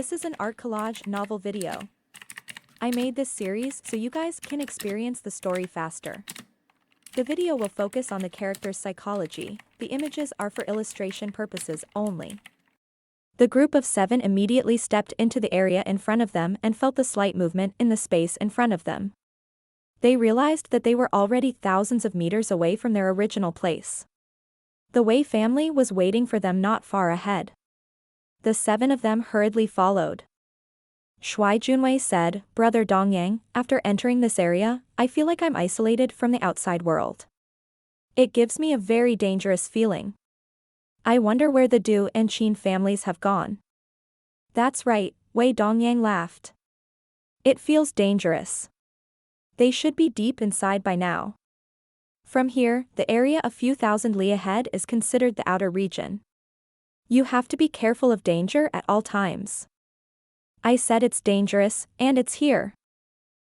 This is an art collage novel video. I made this series so you guys can experience the story faster. The video will focus on the character's psychology, the images are for illustration purposes only. The group of 7 immediately stepped into the area in front of them and felt the slight movement in the space in front of them. They realized that they were already thousands of meters away from their original place. The Wei family was waiting for them not far ahead. The 7 of them hurriedly followed. Shuai Junwei said, "Brother Dongyang, after entering this area, I feel like I'm isolated from the outside world. It gives me a very dangerous feeling. I wonder where the Du and Qin families have gone." "That's right," Wei Dongyang laughed. "It feels dangerous. They should be deep inside by now. From here, the area a few thousand li ahead is considered the outer region. You have to be careful of danger at all times." "I said it's dangerous, and it's here,"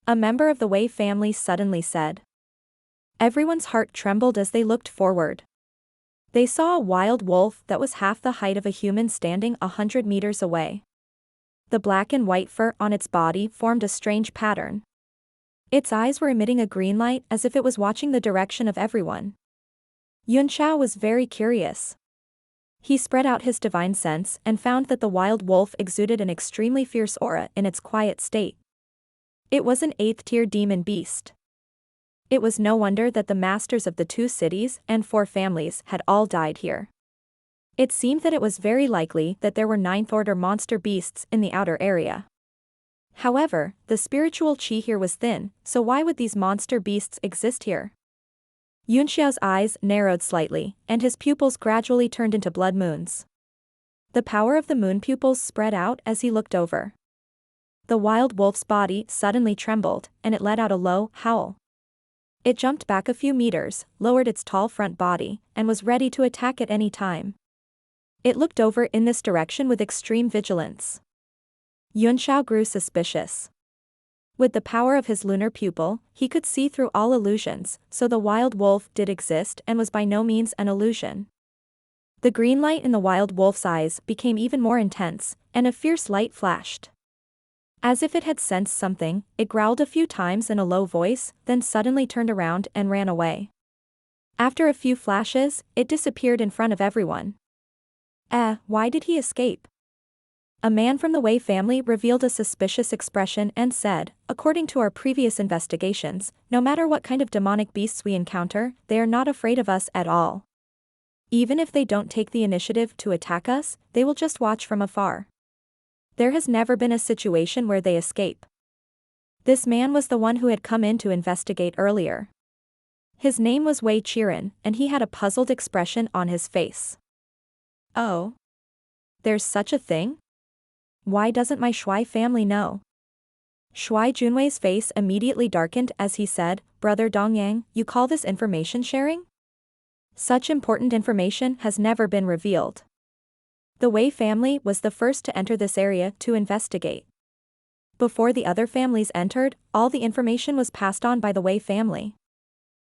a member of the Wei family suddenly said. Everyone's heart trembled as they looked forward. They saw a wild wolf that was half the height of a human standing 100 meters away. The black and white fur on its body formed a strange pattern. Its eyes were emitting a green light as if it was watching the direction of everyone. Yunxiao was very curious. He spread out his divine sense and found that the wild wolf exuded an extremely fierce aura in its quiet state. It was an 8th-tier demon beast. It was no wonder that the masters of the 2 cities and 4 families had all died here. It seemed that it was very likely that there were 9th-order monster beasts in the outer area. However, the spiritual qi here was thin, so why would these monster beasts exist here? Yunxiao's eyes narrowed slightly, and his pupils gradually turned into blood moons. The power of the moon pupils spread out as he looked over. The wild wolf's body suddenly trembled, and it let out a low howl. It jumped back a few meters, lowered its tall front body, and was ready to attack at any time. It looked over in this direction with extreme vigilance. Yunxiao grew suspicious. With the power of his lunar pupil, he could see through all illusions, so the wild wolf did exist and was by no means an illusion. The green light in the wild wolf's eyes became even more intense, and a fierce light flashed. As if it had sensed something, it growled a few times in a low voice, then suddenly turned around and ran away. After a few flashes, it disappeared in front of everyone. Why did he escape? A man from the Wei family revealed a suspicious expression and said, "According to our previous investigations, no matter what kind of demonic beasts we encounter, they are not afraid of us at all. Even if they don't take the initiative to attack us, they will just watch from afar. There has never been a situation where they escape." This man was the one who had come in to investigate earlier. His name was Wei Qiren, and he had a puzzled expression on his face. "Oh? There's such a thing? Why doesn't my Shuai family know?" Shuai Junwei's face immediately darkened as he said, "Brother Dongyang, you call this information sharing? Such important information has never been revealed." The Wei family was the first to enter this area to investigate. Before the other families entered, all the information was passed on by the Wei family.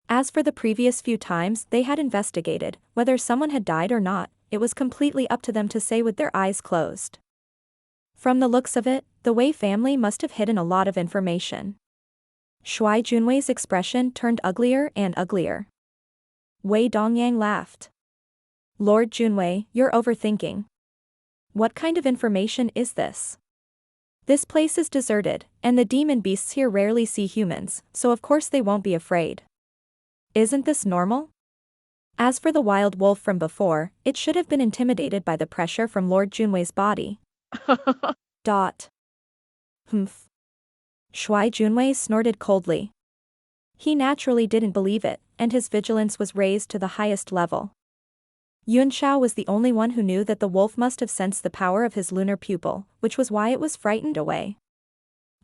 As for the previous few times they had investigated, whether someone had died or not, it was completely up to them to say with their eyes closed. From the looks of it, the Wei family must have hidden a lot of information. Shuai Junwei's expression turned uglier and uglier. Wei Dongyang laughed. "Lord Junwei, you're overthinking. What kind of information is this? This place is deserted, and the demon beasts here rarely see humans, so of course they won't be afraid. Isn't this normal? As for the wild wolf from before, it should have been intimidated by the pressure from Lord Junwei's body." Humph. Shuai Junwei snorted coldly. He naturally didn't believe it, and his vigilance was raised to the highest level. Yunxiao was the only one who knew that the wolf must have sensed the power of his lunar pupil, which was why it was frightened away.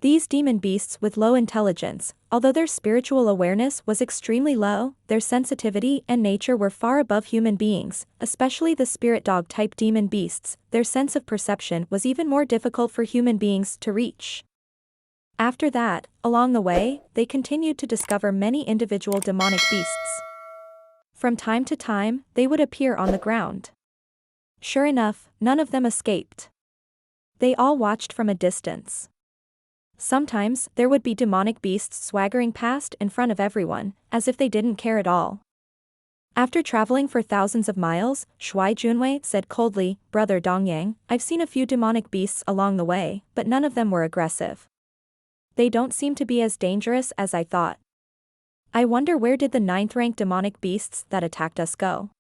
These demon beasts with low intelligence, although their spiritual awareness was extremely low, their sensitivity and nature were far above human beings, especially the spirit dog-type demon beasts. Their sense of perception was even more difficult for human beings to reach. After that, along the way, they continued to discover many individual demonic beasts. From time to time, they would appear on the ground. Sure enough, none of them escaped. They all watched from a distance. Sometimes, there would be demonic beasts swaggering past in front of everyone, as if they didn't care at all. After traveling for thousands of miles, Shuai Junwei said coldly, "Brother Dongyang, I've seen a few demonic beasts along the way, but none of them were aggressive. They don't seem to be as dangerous as I thought. I wonder where did the 9th-rank demonic beasts that attacked us go?"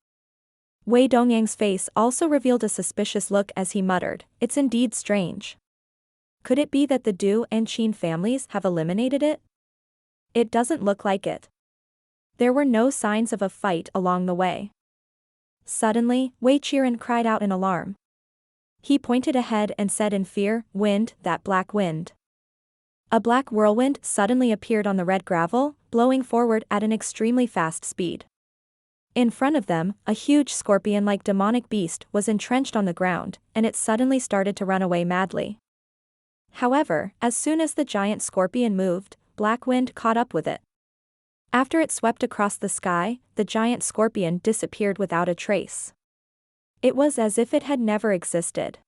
Wei Dongyang's face also revealed a suspicious look as he muttered, "It's indeed strange. Could it be that the Du and Qin families have eliminated it? It doesn't look like it." There were no signs of a fight along the way. Suddenly, Wei Qiren cried out in alarm. He pointed ahead and said in fear, "Wind, that black wind." A black whirlwind suddenly appeared on the red gravel, blowing forward at an extremely fast speed. In front of them, a huge scorpion-like demonic beast was entrenched on the ground, and it suddenly started to run away madly. However, as soon as the giant scorpion moved, black wind caught up with it. After it swept across the sky, the giant scorpion disappeared without a trace. It was as if it had never existed.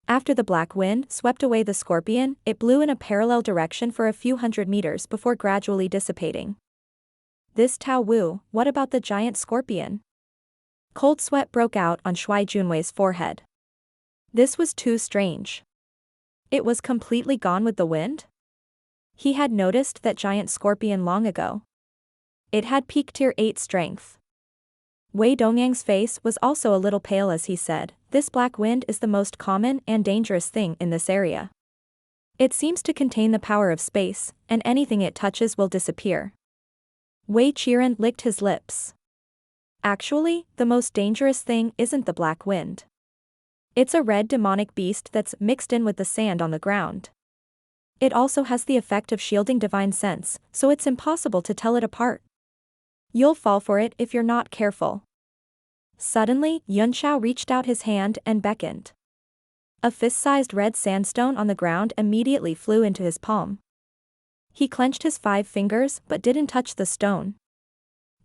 After the black wind swept away the scorpion, it blew in a parallel direction for a few hundred meters before gradually dissipating. This Tao Wu, what about the giant scorpion? Cold sweat broke out on Shuai Junwei's forehead. This was too strange. It was completely gone with the wind? He had noticed that giant scorpion long ago. It had peak tier 8 strength. Wei Dongyang's face was also a little pale as he said, "This black wind is the most common and dangerous thing in this area. It seems to contain the power of space, and anything it touches will disappear." Wei Qiren licked his lips. Actually, the most dangerous thing isn't the black wind. It's a red demonic beast that's mixed in with the sand on the ground. It also has the effect of shielding divine sense, so it's impossible to tell it apart. You'll fall for it if you're not careful. Suddenly, Yunxiao reached out his hand and beckoned. A fist-sized red sandstone on the ground immediately flew into his palm. He clenched his 5 fingers but didn't touch the stone.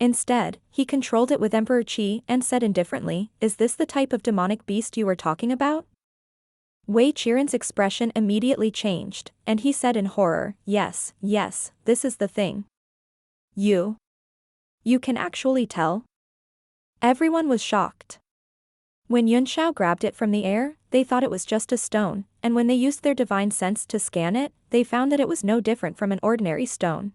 Instead, he controlled it with Emperor Qi and said indifferently, "Is this the type of demonic beast you were talking about?" Wei Qiren's expression immediately changed, and he said in horror, "Yes, this is the thing." You can actually tell?" Everyone was shocked. When Yunxiao grabbed it from the air, they thought it was just a stone, and when they used their divine sense to scan it, they found that it was no different from an ordinary stone.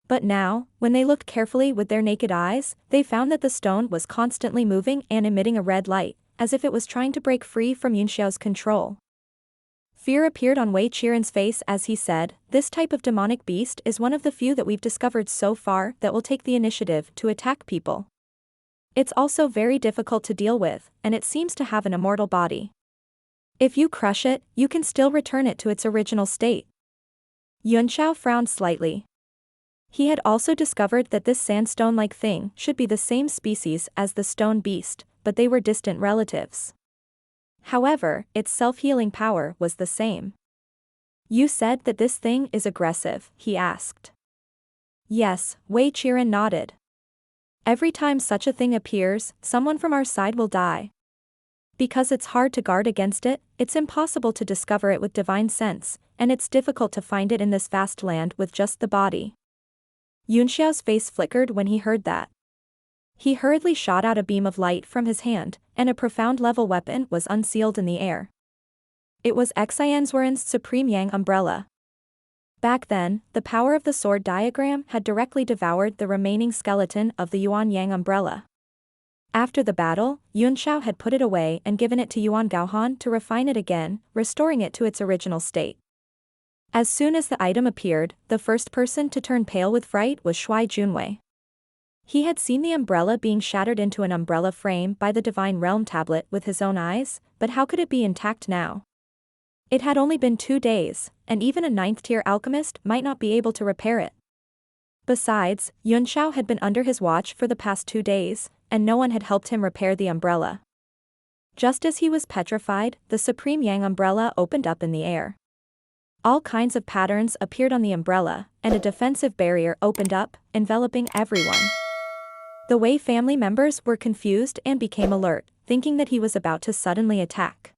But now, when they looked carefully with their naked eyes, they found that the stone was constantly moving and emitting a red light, as if it was trying to break free from Yunxiao's control. Fear appeared on Wei Qiren's face as he said, "This type of demonic beast is one of the few that we've discovered so far that will take the initiative to attack people. It's also very difficult to deal with, and it seems to have an immortal body. If you crush it, you can still return it to its original state." Yunxiao frowned slightly. He had also discovered that this sandstone-like thing should be the same species as the stone beast, but they were distant relatives. However, its self-healing power was the same. "You said that this thing is aggressive?" he asked. "Yes," Wei Qiren nodded. "Every time such a thing appears, someone from our side will die. Because it's hard to guard against it, it's impossible to discover it with divine sense, and it's difficult to find it in this vast land with just the body." Yunxiao's face flickered when he heard that. He hurriedly shot out a beam of light from his hand, and a profound-level weapon was unsealed in the air. It was Xianzuoren's Supreme Yang umbrella. Back then, the power of the sword diagram had directly devoured the remaining skeleton of the Yuan Yang umbrella. After the battle, Yunxiao had put it away and given it to Yuan Gaohan to refine it again, restoring it to its original state. As soon as the item appeared, the first person to turn pale with fright was Shuai Junwei. He had seen the umbrella being shattered into an umbrella frame by the Divine Realm tablet with his own eyes, but how could it be intact now? It had only been 2 days, and even a 9th-tier alchemist might not be able to repair it. Besides, Yunxiao had been under his watch for the past 2 days, and no one had helped him repair the umbrella. Just as he was petrified, the Supreme Yang umbrella opened up in the air. All kinds of patterns appeared on the umbrella, and a defensive barrier opened up, enveloping everyone. The Wei family members were confused and became alert, thinking that he was about to suddenly attack.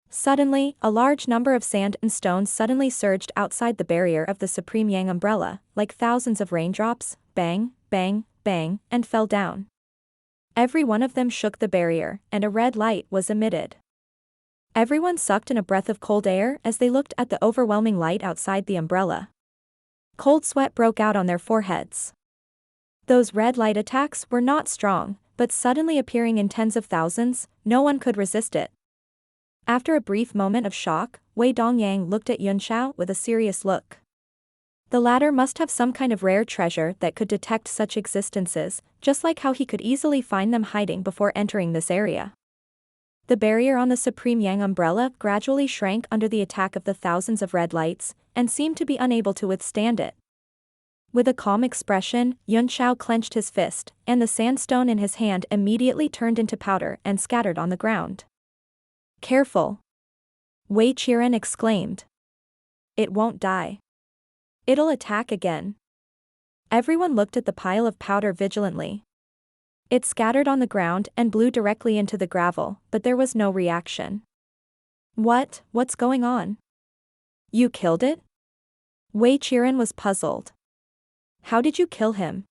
Suddenly, a large number of sand and stones suddenly surged outside the barrier of the Supreme Yang umbrella, like thousands of raindrops, bang, bang, bang, and fell down. Every one of them shook the barrier, and a red light was emitted. Everyone sucked in a breath of cold air as they looked at the overwhelming light outside the umbrella. Cold sweat broke out on their foreheads. Those red light attacks were not strong, but suddenly appearing in tens of thousands, no one could resist it. After a brief moment of shock, Wei Dongyang looked at Yunxiao with a serious look. The latter must have some kind of rare treasure that could detect such existences, just like how he could easily find them hiding before entering this area. The barrier on the Supreme Yang umbrella gradually shrank under the attack of the thousands of red lights, and seemed to be unable to withstand it. With a calm expression, Yunxiao clenched his fist, and the sandstone in his hand immediately turned into powder and scattered on the ground. "Careful!" Wei Qiren exclaimed. "It won't die. It'll attack again." Everyone looked at the pile of powder vigilantly. It scattered on the ground and blew directly into the gravel, but there was no reaction. What's going on? You killed it?" Wei Qiren was puzzled. "How did you kill him?"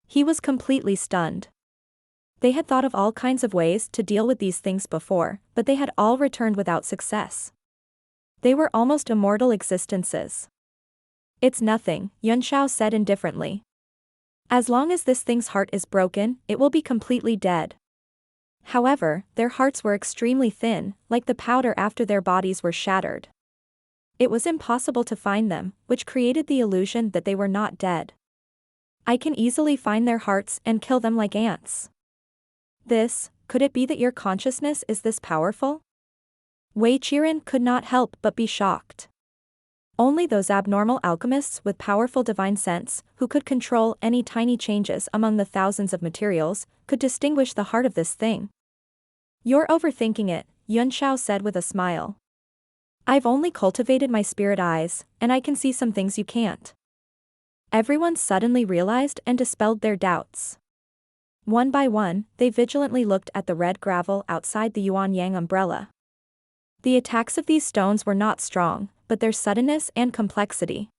He was completely stunned. They had thought of all kinds of ways to deal with these things before, but they had all returned without success. They were almost immortal existences. "It's nothing," Yunxiao said indifferently. "As long as this thing's heart is broken, it will be completely dead." However, their hearts were extremely thin, like the powder after their bodies were shattered. It was impossible to find them, which created the illusion that they were not dead. "I can easily find their hearts and kill them like ants." Could it be that your consciousness is this powerful? Wei Qiren could not help but be shocked. Only those abnormal alchemists with powerful divine sense, who could control any tiny changes among the thousands of materials, could distinguish the heart of this thing. "You're overthinking it," Yunxiao said with a smile. "I've only cultivated my spirit eyes, and I can see some things you can't." Everyone suddenly realized and dispelled their doubts. One by one, they vigilantly looked at the red gravel outside the Yuan Yang umbrella. The attacks of these stones were not strong, but their suddenness and complexity.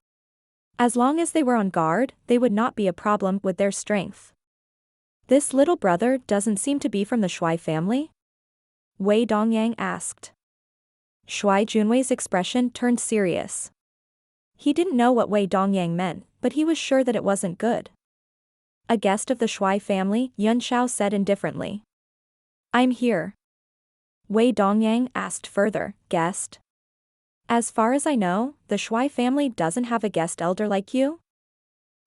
As long as they were on guard, they would not be a problem with their strength. "This little brother doesn't seem to be from the Shuai family?" Wei Dongyang asked. Shuai Junwei's expression turned serious. He didn't know what Wei Dongyang meant, but he was sure that it wasn't good. "A guest of the Shuai family," Yunxiao said indifferently. "I'm here." Wei Dongyang asked further, "Guest?" "As far as I know, the Shuai family doesn't have a guest elder like you?"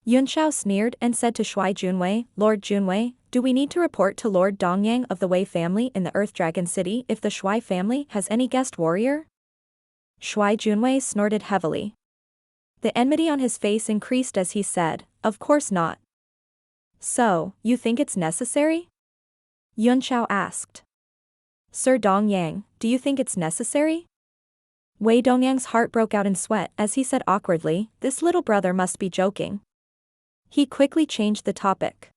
Yunxiao sneered and said to Shuai Junwei, "Lord Junwei, do we need to report to Lord Dongyang of the Wei family in the Earth Dragon City if the Shuai family has any guest warrior?" Shuai Junwei snorted heavily. The enmity on his face increased as he said, "Of course not." "So, you think it's necessary?" Yunxiao asked. "Sir Dongyang, do you think it's necessary?" Wei Dongyang's heart broke out in sweat as he said awkwardly, "This little brother must be joking." He quickly changed the topic.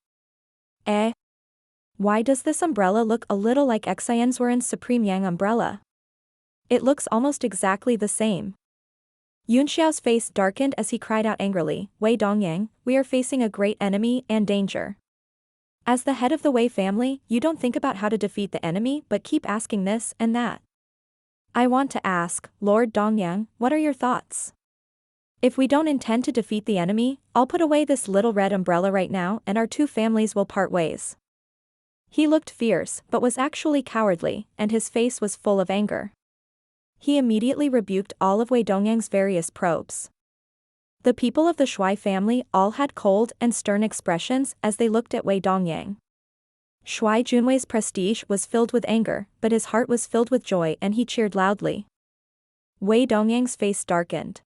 Why does this umbrella look a little like Xianzuoren's Supreme Yang umbrella? It looks almost exactly the same." Yunxiao's face darkened as he cried out angrily, "Wei Dongyang, we are facing a great enemy and danger. As the head of the Wei family, you don't think about how to defeat the enemy but keep asking this and that. I want to ask, Lord Dongyang, what are your thoughts? If we don't intend to defeat the enemy, I'll put away this little red umbrella right now and our two families will part ways." He looked fierce but was actually cowardly, and his face was full of anger. He immediately rebuked all of Wei Dongyang's various probes. The people of the Shuai family all had cold and stern expressions as they looked at Wei Dongyang. Shuai Junwei's prestige was filled with anger, but his heart was filled with joy and he cheered loudly. Wei Dongyang's face darkened.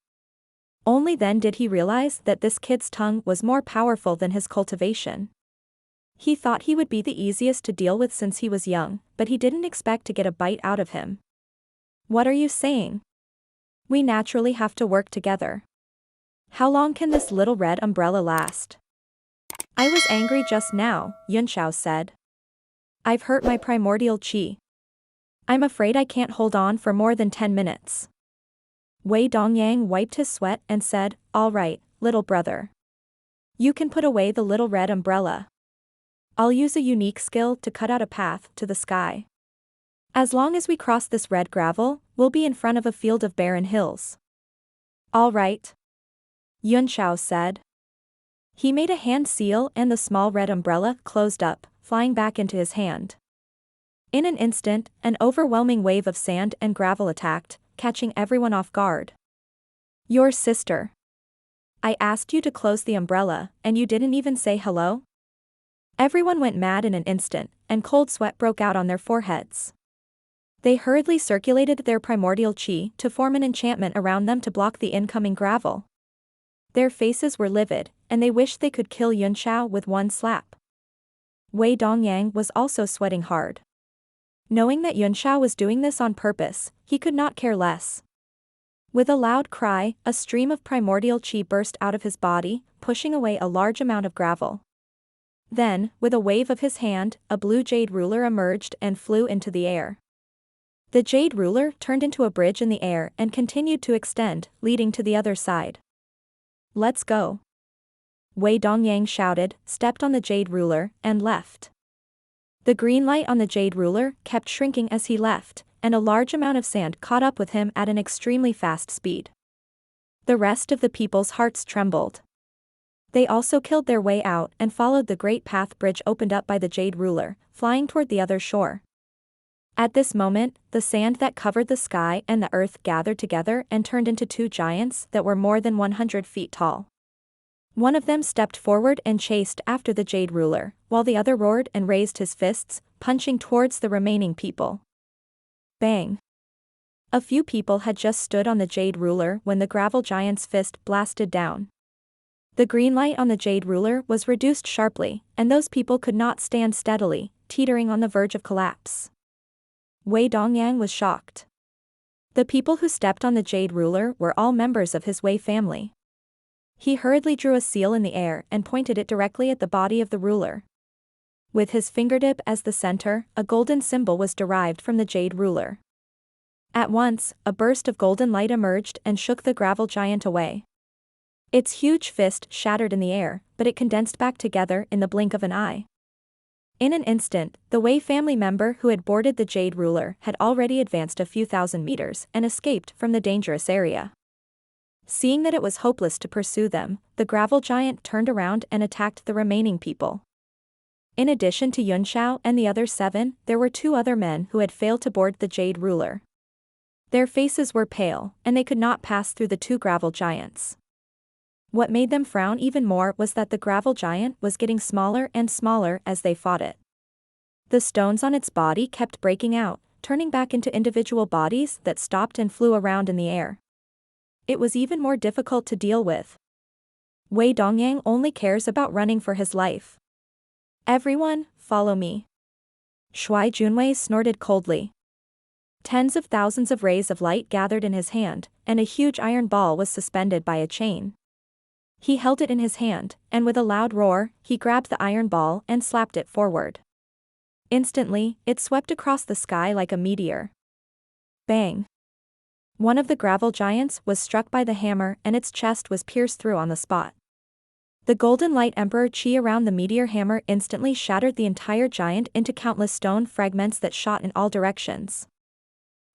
Only then did he realize that this kid's tongue was more powerful than his cultivation. He thought he would be the easiest to deal with since he was young, but he didn't expect to get a bite out of him. "What are you saying? We naturally have to work together. How long can this little red umbrella last?" "I was angry just now," Yunxiao said. "I've hurt my primordial qi. I'm afraid I can't hold on for more than 10 minutes. Wei Dongyang wiped his sweat and said, all right, little brother. You can put away the little red umbrella. I'll use a unique skill to cut out a path to the sky. As long as we cross this red gravel, we'll be in front of a field of barren hills. All right. Yunshao said. He made a hand seal and the small red umbrella closed up, flying back into his hand. In an instant, an overwhelming wave of sand and gravel attacked, catching everyone off guard. Your sister. I asked you to close the umbrella, and you didn't even say hello? Everyone went mad in an instant, and cold sweat broke out on their foreheads. They hurriedly circulated their primordial qi to form an enchantment around them to block the incoming gravel. Their faces were livid, and they wished they could kill Yunshao with one slap. Wei Dongyang was also sweating hard. Knowing that Yunshao was doing this on purpose, he could not care less. With a loud cry, a stream of primordial qi burst out of his body, pushing away a large amount of gravel. Then, with a wave of his hand, a blue jade ruler emerged and flew into the air. The jade ruler turned into a bridge in the air and continued to extend, leading to the other side. Let's go. Wei Dongyang shouted, stepped on the jade ruler, and left. The green light on the jade ruler kept shrinking as he left, and a large amount of sand caught up with him at an extremely fast speed. The rest of the people's hearts trembled. They also killed their way out and followed the great path bridge opened up by the jade ruler, flying toward the other shore. At this moment, the sand that covered the sky and the earth gathered together and turned into two giants that were more than 100 feet tall. One of them stepped forward and chased after the jade ruler, while the other roared and raised his fists, punching towards the remaining people. Bang! A few people had just stood on the jade ruler when the gravel giant's fist blasted down. The green light on the jade ruler was reduced sharply, and those people could not stand steadily, teetering on the verge of collapse. Wei Dongyang was shocked. The people who stepped on the jade ruler were all members of his Wei family. He hurriedly drew a seal in the air and pointed it directly at the body of the ruler. With his fingertip as the center, a golden symbol was derived from the jade ruler. At once, a burst of golden light emerged and shook the gravel giant away. Its huge fist shattered in the air, but it condensed back together in the blink of an eye. In an instant, the Wei family member who had boarded the jade ruler had already advanced a few thousand meters and escaped from the dangerous area. Seeing that it was hopeless to pursue them, the gravel giant turned around and attacked the remaining people. In addition to Yunshao and the other 7, there were 2 other men who had failed to board the jade ruler. Their faces were pale, and they could not pass through the 2 gravel giants. What made them frown even more was that the gravel giant was getting smaller and smaller as they fought it. The stones on its body kept breaking out, turning back into individual bodies that stopped and flew around in the air. It was even more difficult to deal with. Wei Dongyang only cares about running for his life. Everyone, follow me. Shuai Junwei snorted coldly. Tens of thousands of rays of light gathered in his hand, and a huge iron ball was suspended by a chain. He held it in his hand, and with a loud roar, he grabbed the iron ball and slapped it forward. Instantly, it swept across the sky like a meteor. Bang! One of the gravel giants was struck by the hammer and its chest was pierced through on the spot. The golden light emperor chi around the meteor hammer instantly shattered the entire giant into countless stone fragments that shot in all directions.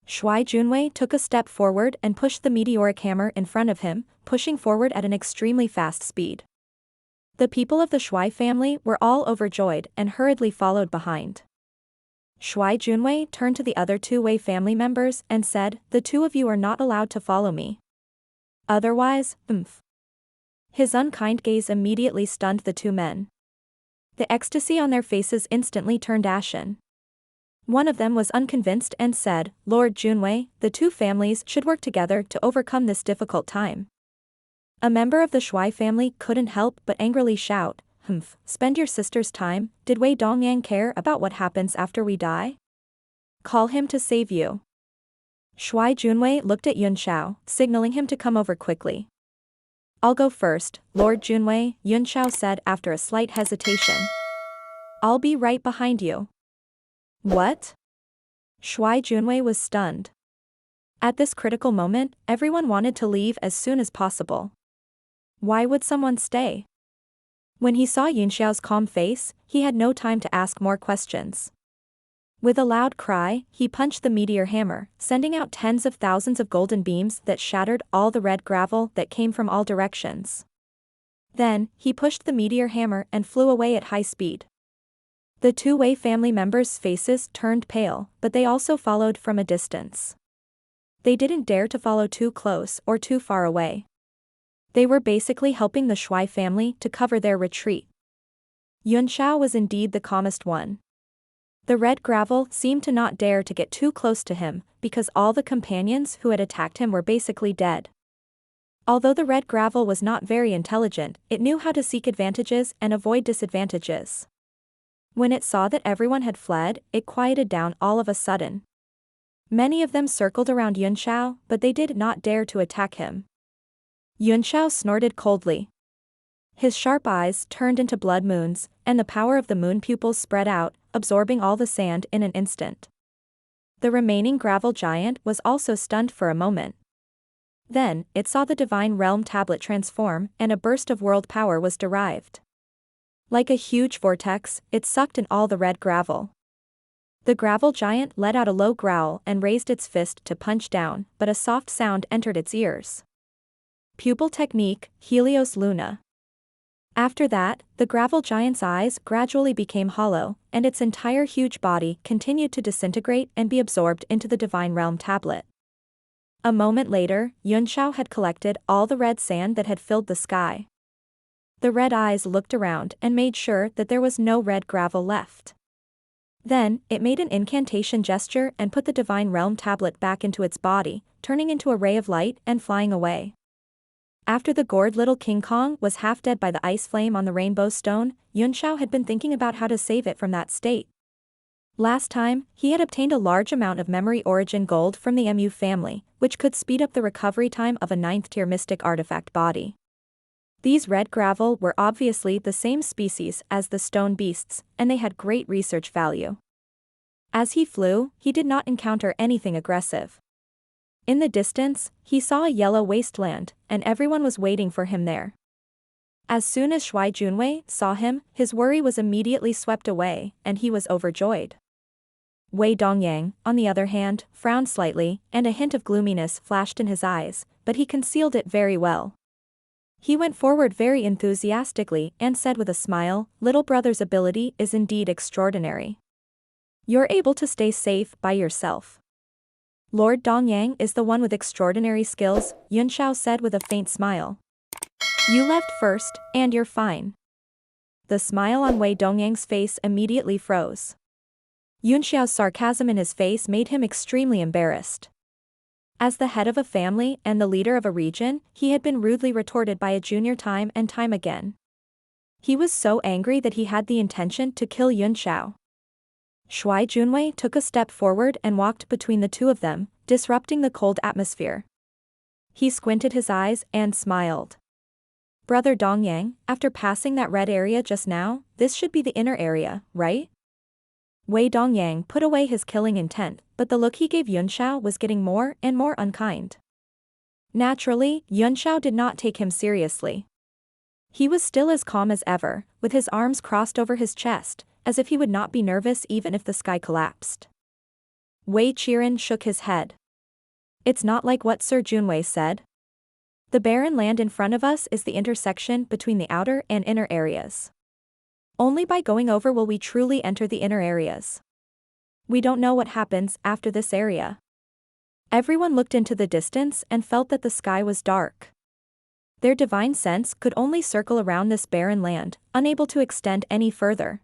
Shuai Junwei took a step forward and pushed the meteoric hammer in front of him, pushing forward at an extremely fast speed. The people of the Shuai family were all overjoyed and hurriedly followed behind. Shuai Junwei turned to the other 2 Wei family members and said, "The 2 of you are not allowed to follow me. Otherwise, His unkind gaze immediately stunned the 2 men. The ecstasy on their faces instantly turned ashen. One of them was unconvinced and said, "Lord Junwei, the 2 families should work together to overcome this difficult time." A member of the Shuai family couldn't help but angrily shout, "Spend your sister's time, did Wei Dongyang care about what happens after we die? Call him to save you." Shuai Junwei looked at Yunshao, signaling him to come over quickly. "I'll go first, Lord Junwei," Yunshao said after a slight hesitation. "I'll be right behind you." "What?" Shuai Junwei was stunned. At this critical moment, everyone wanted to leave as soon as possible. Why would someone stay? When he saw Yunxiao's calm face, he had no time to ask more questions. With a loud cry, he punched the meteor hammer, sending out tens of thousands of golden beams that shattered all the red gravel that came from all directions. Then, he pushed the meteor hammer and flew away at high speed. The two Wei family members' faces turned pale, but they also followed from a distance. They didn't dare to follow too close or too far away. They were basically helping the Shuai family to cover their retreat. Yunxiao was indeed the calmest one. The red gravel seemed to not dare to get too close to him, because all the companions who had attacked him were basically dead. Although the red gravel was not very intelligent, it knew how to seek advantages and avoid disadvantages. When it saw that everyone had fled, it quieted down all of a sudden. Many of them circled around Yunxiao, but they did not dare to attack him. Yunxiao snorted coldly. His sharp eyes turned into blood moons, and the power of the moon pupils spread out, absorbing all the sand in an instant. The remaining gravel giant was also stunned for a moment. Then, it saw the divine realm tablet transform, and a burst of world power was derived. Like a huge vortex, it sucked in all the red gravel. The gravel giant let out a low growl and raised its fist to punch down, but a soft sound entered its ears. Pupil technique, Helios Luna. After that, the gravel giant's eyes gradually became hollow, and its entire huge body continued to disintegrate and be absorbed into the divine realm tablet. A moment later, Yunxiao had collected all the red sand that had filled the sky. The red eyes looked around and made sure that there was no red gravel left. Then, it made an incantation gesture and put the divine realm tablet back into its body, turning into a ray of light and flying away. After the gourd little King Kong was half dead by the ice flame on the rainbow stone, Yunxiao had been thinking about how to save it from that state. Last time, he had obtained a large amount of memory origin gold from the Mu family, which could speed up the recovery time of a 9th-tier mystic artifact body. These red gravel were obviously the same species as the stone beasts, and they had great research value. As he flew, he did not encounter anything aggressive. In the distance, he saw a yellow wasteland, and everyone was waiting for him there. As soon as Shuai Junwei saw him, his worry was immediately swept away, and he was overjoyed. Wei Dongyang, on the other hand, frowned slightly, and a hint of gloominess flashed in his eyes, but he concealed it very well. He went forward very enthusiastically and said with a smile, "Little brother's ability is indeed extraordinary. You're able to stay safe by yourself." "Lord Dongyang is the one with extraordinary skills," Yunxiao said with a faint smile. "You left first, and you're fine." The smile on Wei Dongyang's face immediately froze. Yunxiao's sarcasm in his face made him extremely embarrassed. As the head of a family and the leader of a region, he had been rudely retorted by a junior time and time again. He was so angry that he had the intention to kill Yunxiao. Shuai Junwei took a step forward and walked between the two of them, disrupting the cold atmosphere. He squinted his eyes and smiled. "Brother Dongyang, after passing that red area just now, this should be the inner area, right?" Wei Dongyang put away his killing intent, but the look he gave Yunxiao was getting more and more unkind. Naturally, Yunxiao did not take him seriously. He was still as calm as ever, with his arms crossed over his chest, as if he would not be nervous even if the sky collapsed. Wei Qiren shook his head. "It's not like what Sir Junwei said. The barren land in front of us is the intersection between the outer and inner areas. Only by going over will we truly enter the inner areas. We don't know what happens after this area." Everyone looked into the distance and felt that the sky was dark. Their divine sense could only circle around this barren land, unable to extend any further.